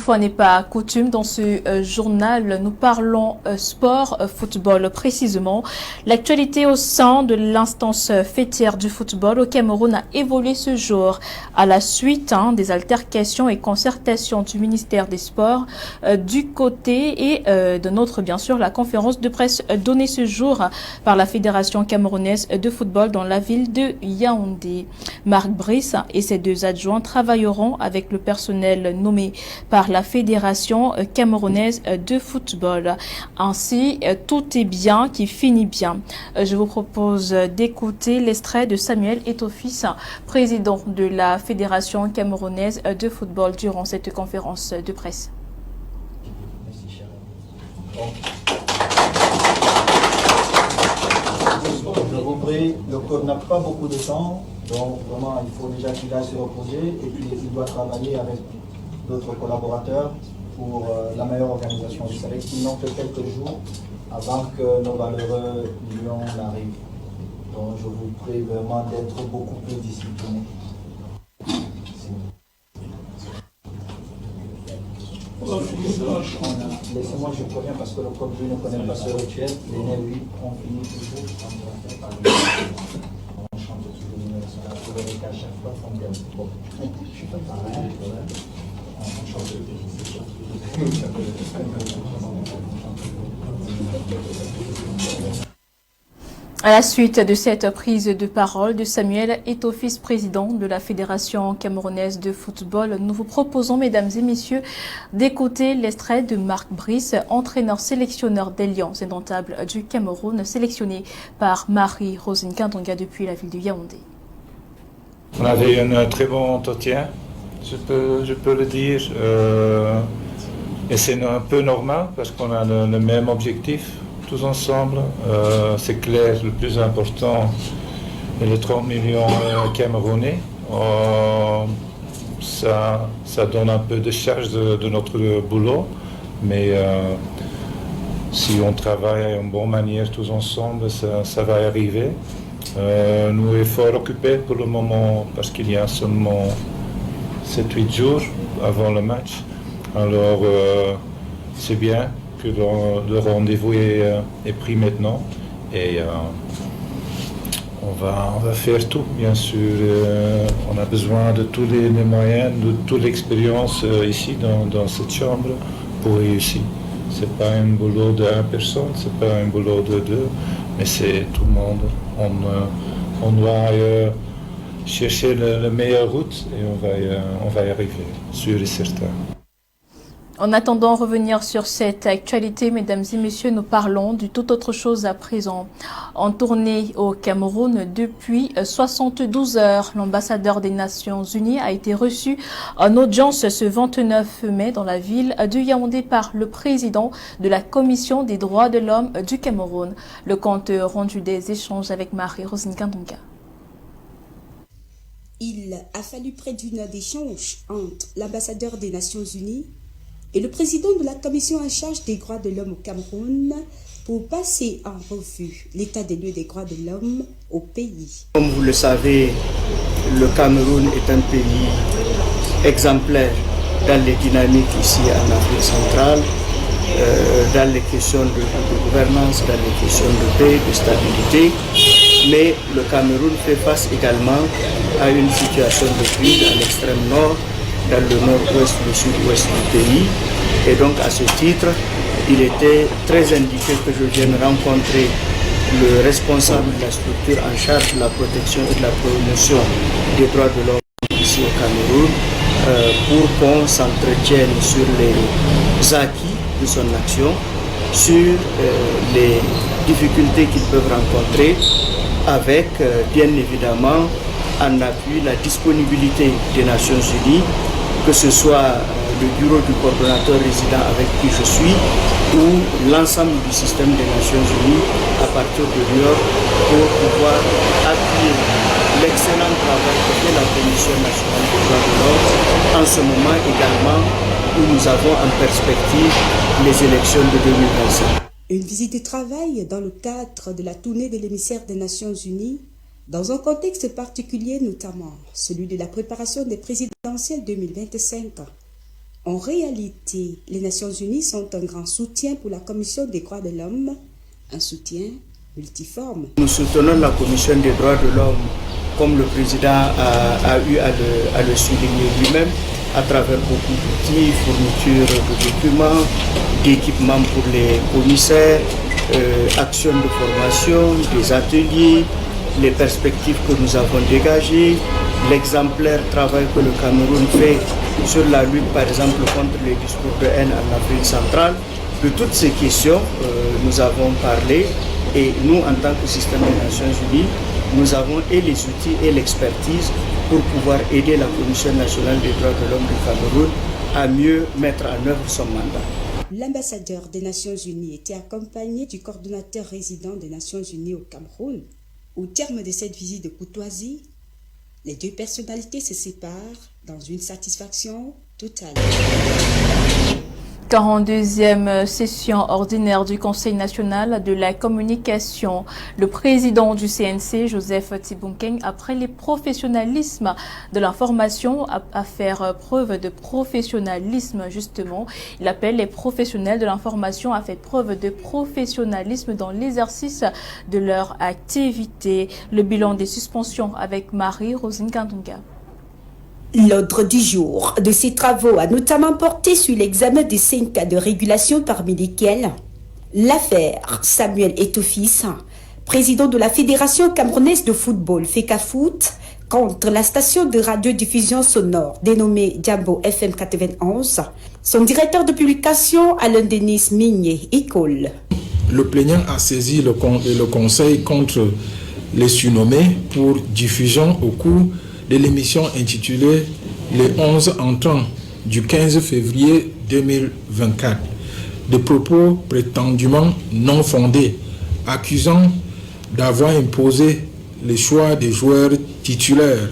fois n'est pas coutume, dans ce journal, nous parlons sport, football précisément. L'actualité au sein de l'instance fêtière du football au Cameroun a évolué ce jour à la suite des altercations et concertations du ministère des Sports du côté et de notre, bien sûr, la conférence de presse donnée ce jour par la Fédération camerounaise de football dans la ville de Yaoundé. Marc Brice et ses deux adjoints travailleront avec le personnel nommé par la Fédération camerounaise de football. Ainsi, tout est bien qui finit bien. Je vous propose d'écouter l'extrait de Samuel Eto'o-Fils, président de la Fédération camerounaise de football, durant cette conférence de presse. Merci, je vous prie, le code n'a pas beaucoup de temps, donc vraiment il faut déjà qu'il aille se reposer et puis il doit travailler avec d'autres collaborateurs pour la meilleure organisation. Vous savez qu'il n'ont que quelques jours avant que nos valeureux lions n'arrivent. Donc je vous prie vraiment d'être beaucoup plus disciplinés. Laissez-moi, je préviens parce que le code lui ne connaît pas ce rituel. Les nez, oui, on finit toujours on chante toujours l'universal. Vous verrez qu'à chaque fois, on vient. Bon, je ne suis pas pareil. On chante À la suite de cette prise de parole de Samuel Eto'o-Fils, président de la Fédération camerounaise de football, nous vous proposons, mesdames et messieurs, d'écouter l'extrait de Marc Brice, entraîneur-sélectionneur des Lions indomptables du Cameroun, sélectionné par Marie-Rosine Kandonga depuis la ville de Yaoundé. On avait un très bon entretien, je peux le dire, et c'est un peu normal parce qu'on a le même objectif. Tous ensemble, c'est clair, le plus important est les 30 millions camerounais. Ça donne un peu de charge de notre boulot, mais si on travaille en bonne manière tous ensemble, ça va arriver. Nous sommes fort occupés pour le moment parce qu'il y a seulement 7-8 jours avant le match. Alors c'est bien que le rendez-vous est pris maintenant et on va faire tout, bien sûr. On a besoin de tous les moyens, de toute l'expérience ici dans cette chambre pour réussir. Ce n'est pas un boulot d'une personne, ce n'est pas un boulot de deux, mais c'est tout le monde. On doit chercher la meilleure route et on va y arriver, sûr et certain. En attendant de revenir sur cette actualité, mesdames et messieurs, nous parlons de toute autre chose à présent. En tournée au Cameroun depuis 72 heures, l'ambassadeur des Nations Unies a été reçu en audience ce 29 mai dans la ville de Yaoundé par le président de la Commission des droits de l'homme du Cameroun. Le compte rendu des échanges avec Marie-Rosine Kandonga. Il a fallu près d'une heure d'échange entre l'ambassadeur des Nations Unies et le président de la commission en charge des droits de l'homme au Cameroun pour passer en revue l'état des lieux des droits de l'homme au pays. Comme vous le savez, le Cameroun est un pays exemplaire dans les dynamiques ici en Afrique centrale, dans les questions de gouvernance, dans les questions de paix, de stabilité. Mais le Cameroun fait face également à une situation de crise à l'extrême nord, dans le nord-ouest, le sud-ouest du pays. Et donc à ce titre, il était très indiqué que je vienne rencontrer le responsable de la structure en charge de la protection et de la promotion des droits de l'homme ici au Cameroun pour qu'on s'entretienne sur les acquis de son action, sur les difficultés qu'ils peuvent rencontrer, avec bien évidemment en appui la disponibilité des Nations Unies, que ce soit le bureau du coordonnateur résident avec qui je suis ou l'ensemble du système des Nations Unies à partir de New York pour pouvoir appuyer l'excellent travail que fait la Commission nationale des droits de l'homme en ce moment également où nous avons en perspective les élections de 2025. Une visite de travail dans le cadre de la tournée de l'émissaire des Nations Unies dans un contexte particulier, notamment celui de la préparation des présidentielles 2025, En réalité, les Nations Unies sont un grand soutien pour la Commission des droits de l'homme, un soutien multiforme. Nous soutenons la Commission des droits de l'homme, comme le président a eu à le souligner lui-même, à travers beaucoup d'outils, fourniture de documents, d'équipements pour les commissaires, actions de formation, des ateliers, les perspectives que nous avons dégagées, l'exemplaire travail que le Cameroun fait sur la lutte, par exemple, contre les discours de haine en Afrique centrale. De toutes ces questions, nous avons parlé et nous, en tant que système des Nations Unies, nous avons et les outils et l'expertise pour pouvoir aider la Commission nationale des droits de l'homme du Cameroun à mieux mettre en œuvre son mandat. L'ambassadeur des Nations Unies était accompagné du coordonnateur résident des Nations Unies au Cameroun. Au terme de cette visite de courtoisie, les deux personnalités se séparent dans une satisfaction totale. 42e session ordinaire du Conseil national de la communication. Le président du CNC, Joseph Tibounkeng, après le professionnalisme de l'information, à faire preuve de professionnalisme justement. Il appelle les professionnels de l'information à faire preuve de professionnalisme dans l'exercice de leur activité. Le bilan des suspensions avec Marie-Rosine Kandunga. L'ordre du jour de ces travaux a notamment porté sur l'examen des 5 cas de régulation, parmi lesquels l'affaire Samuel Eto'o-Fils, président de la Fédération camerounaise de football FECAFOOT, contre la station de radiodiffusion sonore dénommée Diambo FM 91, son directeur de publication Alain Denis Migné École. Le plaignant a saisi le conseil contre les surnommés pour diffusion au cours de l'émission intitulée « Les 11 entrants » du 15 février 2024, de propos prétendument non fondés, accusant d'avoir imposé le choix des joueurs titulaires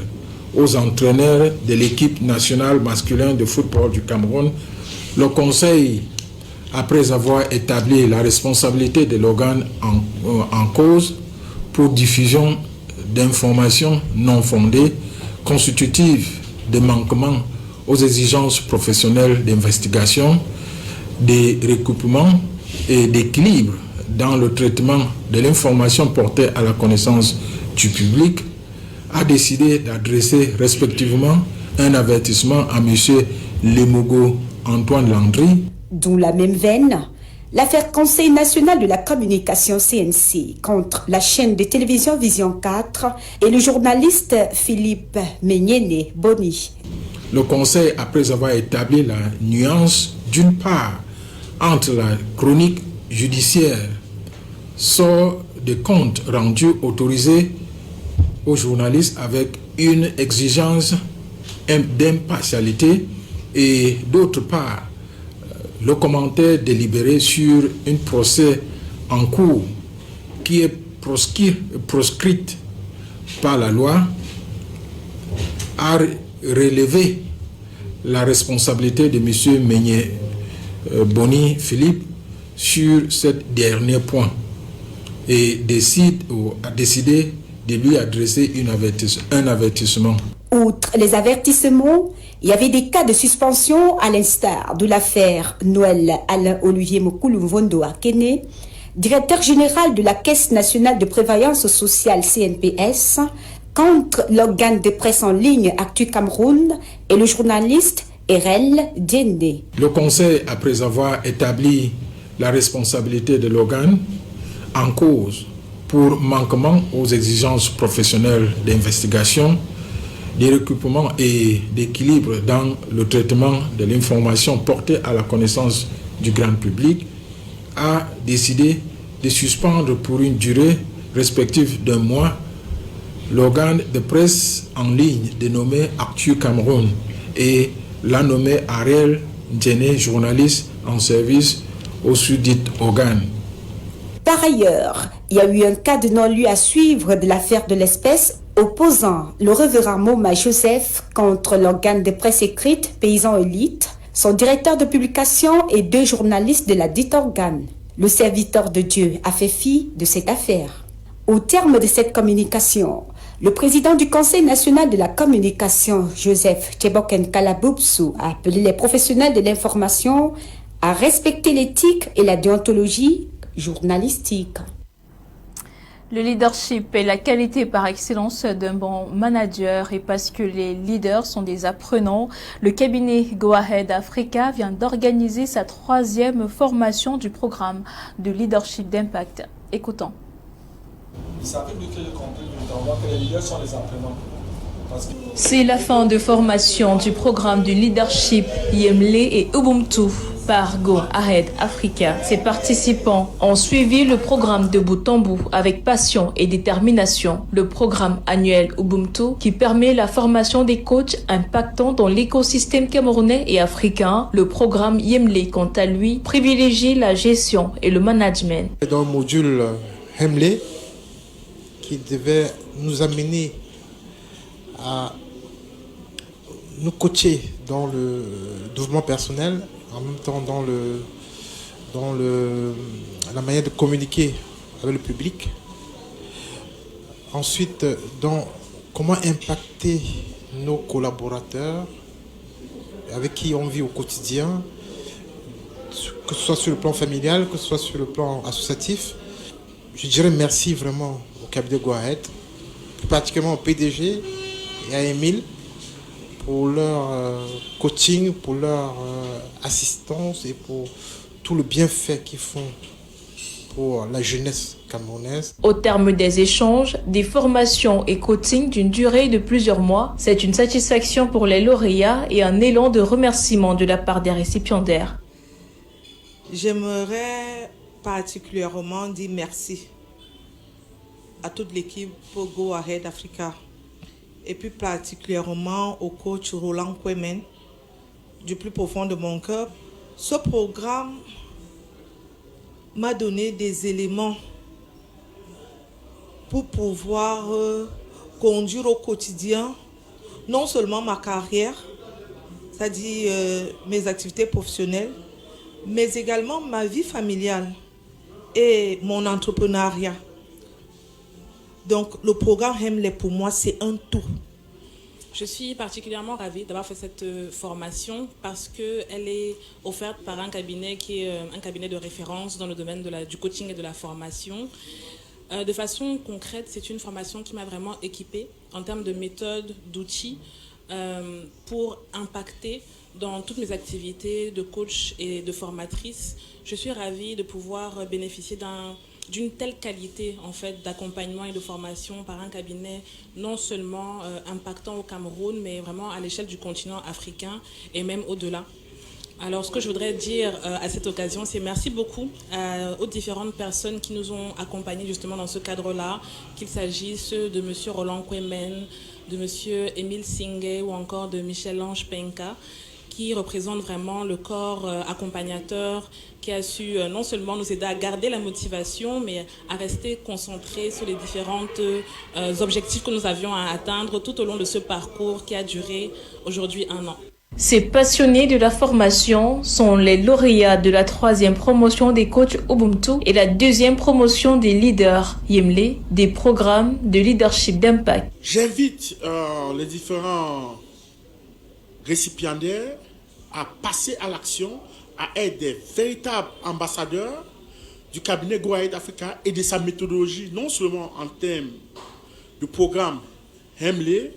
aux entraîneurs de l'équipe nationale masculine de football du Cameroun. Le Conseil, après avoir établi la responsabilité de l'organe en cause pour diffusion d'informations non fondées, constitutive de manquements aux exigences professionnelles d'investigation, de recoupement et d'équilibre dans le traitement de l'information portée à la connaissance du public, a décidé d'adresser respectivement un avertissement à M. Lemogo Antoine Landry. Dans la même veine, l'affaire Conseil national de la communication CNC contre la chaîne de télévision Vision 4 et le journaliste Philippe Menyene Boni. Le Conseil, après avoir établi la nuance d'une part entre la chronique judiciaire, sort de comptes rendus autorisés aux journalistes avec une exigence d'impartialité et d'autre part, le commentaire délibéré sur un procès en cours qui est proscrite par la loi a relevé la responsabilité de M. Menyé Boni Philippe sur ce dernier point et a décidé de lui adresser un avertissement. Outre les avertissements, il y avait des cas de suspension à l'instar de l'affaire Noël Alain-Olivier Mokulu-Mvondo Akene, directeur général de la Caisse nationale de prévoyance sociale CNPS, contre l'organe de presse en ligne Actu Cameroun et le journaliste Erel Djende. Le Conseil, après avoir établi la responsabilité de l'organe en cause pour manquement aux exigences professionnelles d'investigation, de recoupement et d'équilibre dans le traitement de l'information portée à la connaissance du grand public, a décidé de suspendre pour une durée respective d'1 mois l'organe de presse en ligne dénommé Actu Cameroun et l'a nommé Ariel Djene, journaliste en service au sudit organe. Par ailleurs, il y a eu un cas de non-lieu à suivre de l'affaire de l'espèce opposant le révérend Moma Joseph contre l'organe de presse écrite Paysan Élite, son directeur de publication et 2 journalistes de la dite organe. Le serviteur de Dieu a fait fi de cette affaire. Au terme de cette communication, Le président du Conseil national de la communication, Joseph Tcheboken Kalaboubsou, a appelé les professionnels de l'information à respecter l'éthique et la déontologie journalistique. Le leadership est la qualité par excellence d'un bon manager et parce que les leaders sont des apprenants, le cabinet Go Ahead Africa vient d'organiser sa 3e formation du programme de leadership d'impact. Écoutons. Il s'appelle que j'ai compris que les leaders sont les apprenants. C'est la fin de formation du programme de leadership Yemle et Ubuntu par Go Ahead Africa. Ses participants ont suivi le programme de bout en bout avec passion et détermination. Le programme annuel Ubuntu qui permet la formation des coachs impactant dans l'écosystème camerounais et africain. Le programme Yemle, quant à lui, privilégie la gestion et le management. Dans le module Yemle qui devait nous amener à nous coacher dans le développement personnel, en même temps dans la manière de communiquer avec le public. Ensuite, dans comment impacter nos collaborateurs avec qui on vit au quotidien, que ce soit sur le plan familial, que ce soit sur le plan associatif. Je dirais merci vraiment au cabinet Go Ahead, plus particulièrement au PDG et à Émile pour leur coaching, pour leur assistance et pour tout le bienfait qu'ils font pour la jeunesse camerounaise. Au terme des échanges, des formations et coaching d'une durée de plusieurs mois, c'est une satisfaction pour les lauréats et un élan de remerciement de la part des récipiendaires. J'aimerais particulièrement dire merci à toute l'équipe pour Go Ahead Africa et plus particulièrement au coach Roland Kwemen du plus profond de mon cœur. Ce programme m'a donné des éléments pour pouvoir conduire au quotidien non seulement ma carrière, c'est-à-dire mes activités professionnelles, mais également ma vie familiale et mon entrepreneuriat. Donc le programme Yemle pour moi c'est un tout. Je suis particulièrement ravie d'avoir fait cette formation parce qu'elle est offerte par un cabinet qui est un cabinet de référence dans le domaine du coaching et de la formation. De façon concrète, c'est une formation qui m'a vraiment équipée en termes de méthodes, d'outils pour impacter dans toutes mes activités de coach et de formatrice. Je suis ravie de pouvoir bénéficier d'une telle qualité en fait d'accompagnement et de formation par un cabinet non seulement impactant au Cameroun, mais vraiment à l'échelle du continent africain et même au-delà. Alors ce que je voudrais dire à cette occasion, c'est merci beaucoup aux différentes personnes qui nous ont accompagnés justement dans ce cadre-là, qu'il s'agisse de M. Roland Kwemen, de M. Émile Singé ou encore de Michel-Ange Penka, qui représente vraiment le corps accompagnateur qui a su non seulement nous aider à garder la motivation, mais à rester concentré sur les différents objectifs que nous avions à atteindre tout au long de ce parcours qui a duré aujourd'hui 1 an. Ces passionnés de la formation sont les lauréats de la 3e promotion des coachs Ubuntu et la 2e promotion des leaders Yemle des programmes de leadership d'impact. J'invite les différents récipiendaires à passer à l'action, à être des véritables ambassadeurs du cabinet Go Ahead Africa et de sa méthodologie, non seulement en termes du programme Yemle,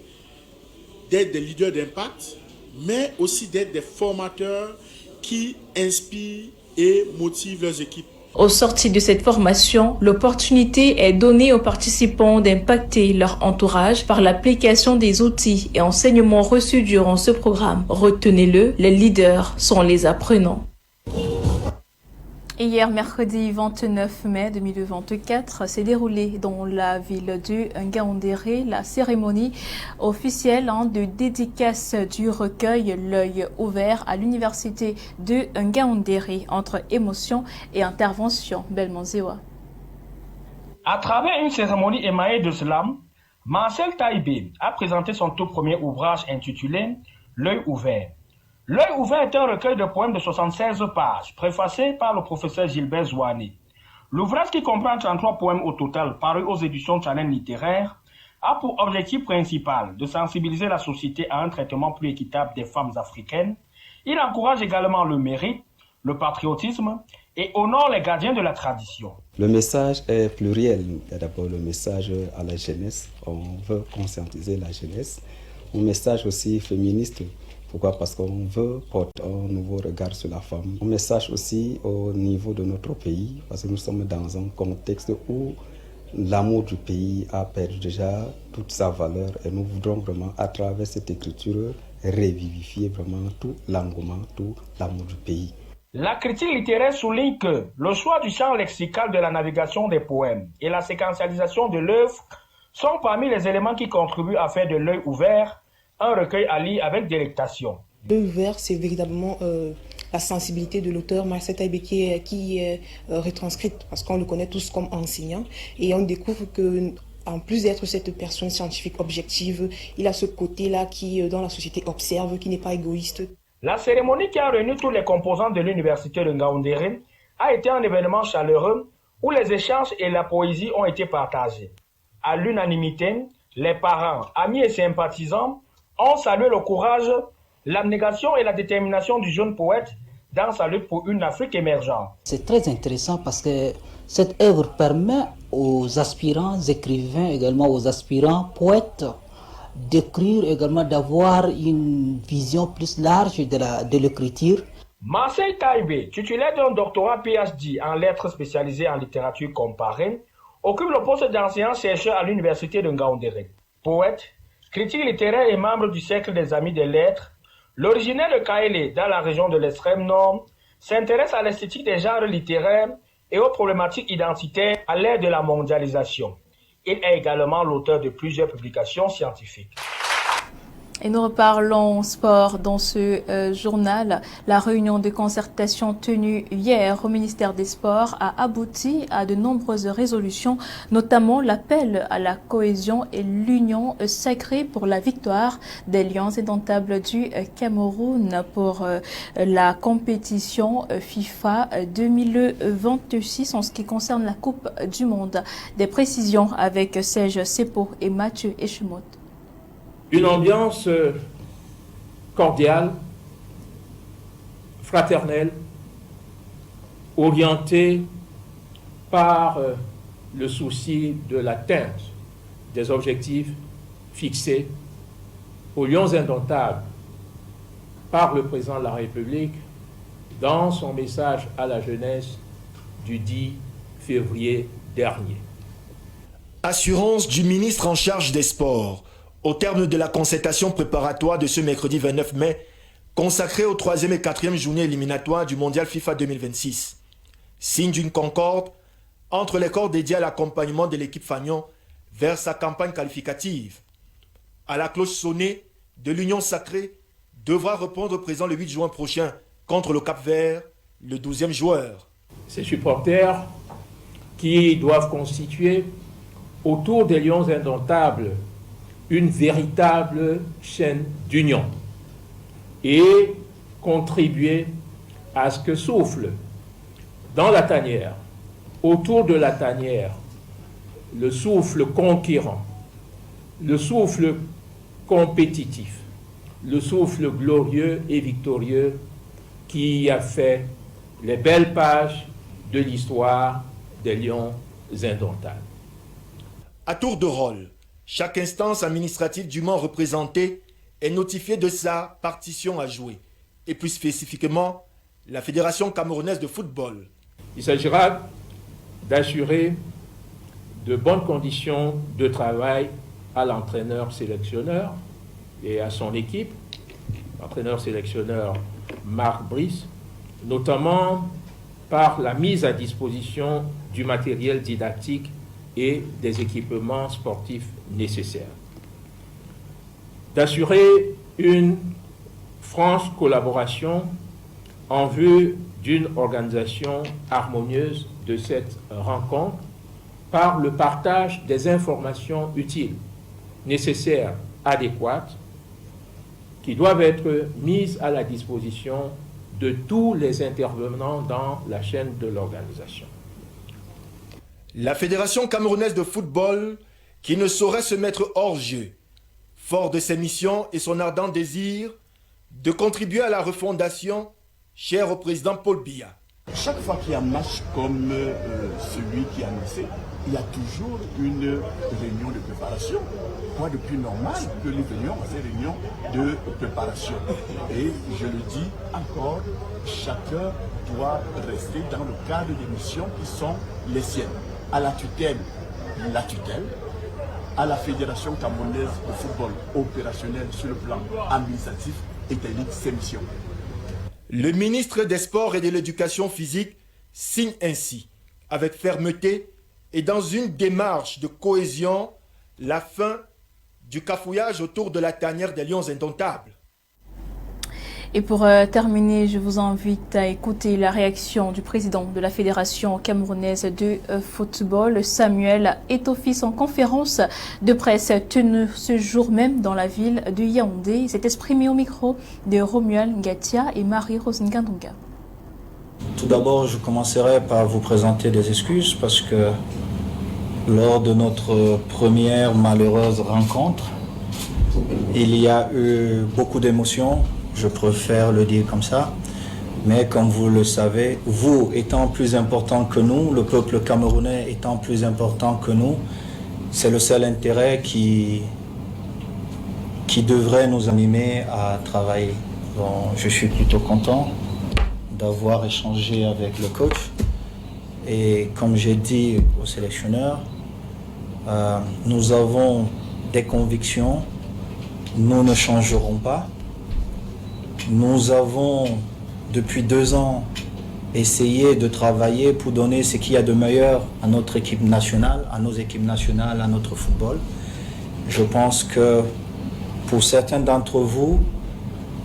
d'être des leaders d'impact, mais aussi d'être des formateurs qui inspirent et motivent leurs équipes. Au sortir de cette formation, l'opportunité est donnée aux participants d'impacter leur entourage par l'application des outils et enseignements reçus durant ce programme. Retenez-le, les leaders sont les apprenants. Hier, mercredi 29 mai 2024, s'est déroulée dans la ville de Ngaoundéré la cérémonie officielle de dédicace du recueil L'œil ouvert à l'université de Ngaoundéré entre émotion et intervention. Belmonzewa. À travers une cérémonie émaillée de slam, Marcel Taïbé a présenté son tout premier ouvrage intitulé L'œil ouvert. L'œil ouvert est un recueil de poèmes de 76 pages, préfacé par le professeur Gilbert Zouani. L'ouvrage, qui comprend 33 poèmes au total, parus aux éditions Channel Littéraire, a pour objectif principal de sensibiliser la société à un traitement plus équitable des femmes africaines. Il encourage également le mérite, le patriotisme et honore les gardiens de la tradition. Le message est pluriel. Il y a d'abord le message à la jeunesse. On veut conscientiser la jeunesse. Un message aussi féministe. Pourquoi? Parce qu'on veut porter un nouveau regard sur la femme. Un message aussi au niveau de notre pays, parce que nous sommes dans un contexte où l'amour du pays a perdu déjà toute sa valeur et nous voudrons vraiment, à travers cette écriture, revivifier vraiment tout l'engouement, tout l'amour du pays. La critique littéraire souligne que le choix du champ lexical de la navigation des poèmes et la séquentialisation de l'œuvre sont parmi les éléments qui contribuent à faire de L'œil ouvert un recueil à lire avec délectation. L'œil ouvert, c'est véritablement la sensibilité de l'auteur Marcel Taïbé qui est retranscrite, parce qu'on le connaît tous comme enseignant, et on découvre que en plus d'être cette personne scientifique objective, il a ce côté-là qui, dans la société, observe, qui n'est pas égoïste. La cérémonie qui a réuni tous les composants de l'université de Ngaoundéré a été un événement chaleureux où les échanges et la poésie ont été partagés. À l'unanimité, les parents, amis et sympathisants ont salué le courage, l'abnégation et la détermination du jeune poète dans sa lutte pour une Afrique émergente. C'est très intéressant parce que cette œuvre permet aux aspirants écrivains, également aux aspirants poètes, d'écrire également, d'avoir une vision plus large de l'écriture. Marcel Taïbé, titulaire d'un doctorat PhD en lettres spécialisées en littérature comparée, occupe le poste d'enseignant-chercheur à l'université de Ngaoundéré. Poète, critique littéraire et membre du cercle des amis des lettres, l'originaire de Kaélé, dans la région de l'extrême nord, s'intéresse à l'esthétique des genres littéraires et aux problématiques identitaires à l'ère de la mondialisation. Il est également l'auteur de plusieurs publications scientifiques. Et nous reparlons sport dans ce journal. La réunion de concertation tenue hier au ministère des Sports a abouti à de nombreuses résolutions, notamment l'appel à la cohésion et l'union sacrée pour la victoire des Lions indomptables du Cameroun pour la compétition FIFA 2026 en ce qui concerne la Coupe du Monde. Des précisions avec Serge Sepo et Mathieu Echumot. Une ambiance cordiale, fraternelle, orientée par le souci de l'atteinte des objectifs fixés aux Lions indomptables par le président de la République dans son message à la jeunesse du 10 février dernier. Assurance du ministre en charge des Sports. Au terme de la concertation préparatoire de ce mercredi 29 mai, consacrée aux 3e et 4e journées éliminatoires du Mondial FIFA 2026. Signe d'une concorde entre les corps dédiés à l'accompagnement de l'équipe Fagnon vers sa campagne qualificative. À la cloche sonnée de l'Union sacrée devra répondre présent le 8 juin prochain contre le Cap-Vert, le 12e joueur. Ces supporters qui doivent constituer autour des Lions indomptables une véritable chaîne d'union et contribuer à ce que souffle dans la tanière, autour de la tanière, le souffle conquérant, le souffle compétitif, le souffle glorieux et victorieux qui a fait les belles pages de l'histoire des Lions indomptables. À tour de rôle, chaque instance administrative dûment représentée est notifiée de sa partition à jouer, et plus spécifiquement, la Fédération camerounaise de football. Il s'agira d'assurer de bonnes conditions de travail à l'entraîneur-sélectionneur et à son équipe, l'entraîneur-sélectionneur Marc Brice, notamment par la mise à disposition du matériel didactique et des équipements sportifs nécessaires. D'assurer une franche collaboration en vue d'une organisation harmonieuse de cette rencontre par le partage des informations utiles, nécessaires, adéquates, qui doivent être mises à la disposition de tous les intervenants dans la chaîne de l'organisation. La Fédération camerounaise de football qui ne saurait se mettre hors jeu, fort de ses missions et son ardent désir de contribuer à la refondation chère au président Paul Biya. Chaque fois qu'il y a un match comme celui qui est annoncé, il y a toujours une réunion de préparation. Quoi de plus normal que les réunions, ces réunions de préparation. Et je le dis encore, chacun doit rester dans le cadre des missions qui sont les siennes. À la tutelle, à la Fédération camerounaise de football opérationnelle sur le plan administratif et technique, ses missions. Le ministre des Sports et de l'Éducation physique signe ainsi, avec fermeté et dans une démarche de cohésion, la fin du cafouillage autour de la tanière des Lions indomptables. Et pour terminer, je vous invite à écouter la réaction du président de la Fédération camerounaise de football. Samuel Etofi, en conférence de presse tenue ce jour même dans la ville de Yaoundé. Il s'est exprimé au micro de Romuald Ngatia et Marie-Rose Ngandonga. Tout d'abord, je commencerai par vous présenter des excuses parce que lors de notre première malheureuse rencontre, il y a eu beaucoup d'émotions. Je préfère le dire comme ça, mais comme vous le savez, vous étant plus important que nous, le peuple camerounais étant plus important que nous, c'est le seul intérêt qui devrait nous animer à travailler. Bon, je suis plutôt content d'avoir échangé avec le coach et comme j'ai dit au sélectionneur, nous avons des convictions, nous ne changerons pas. Nous avons, depuis 2 ans, essayé de travailler pour donner ce qu'il y a de meilleur à notre équipe nationale, à nos équipes nationales, à notre football. Je pense que pour certains d'entre vous,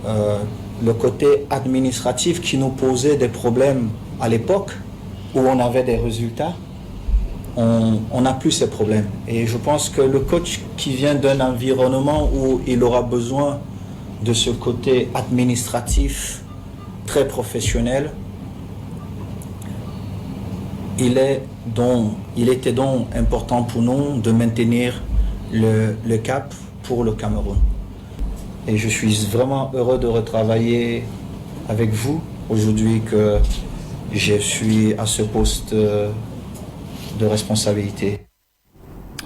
le côté administratif qui nous posait des problèmes à l'époque, où on avait des résultats, on n'a plus ces problèmes. Et je pense que le coach qui vient d'un environnement où il aura besoin de ce côté administratif très professionnel, il était donc important pour nous de maintenir le cap pour le Cameroun. Et je suis vraiment heureux de retravailler avec vous aujourd'hui que je suis à ce poste de responsabilité.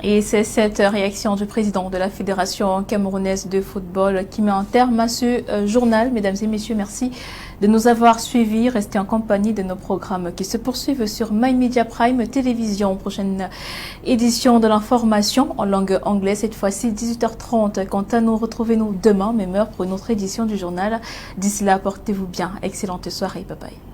Et c'est cette réaction du président de la Fédération camerounaise de football qui met un terme à ce journal. Mesdames et messieurs, merci de nous avoir suivis. Restez en compagnie de nos programmes qui se poursuivent sur My Media Prime Télévision. Prochaine édition de l'information en langue anglaise, cette fois-ci 18h30. Quant à nous, retrouvez-nous demain, même heure, pour une autre édition du journal. D'ici là, portez-vous bien. Excellente soirée. Bye bye.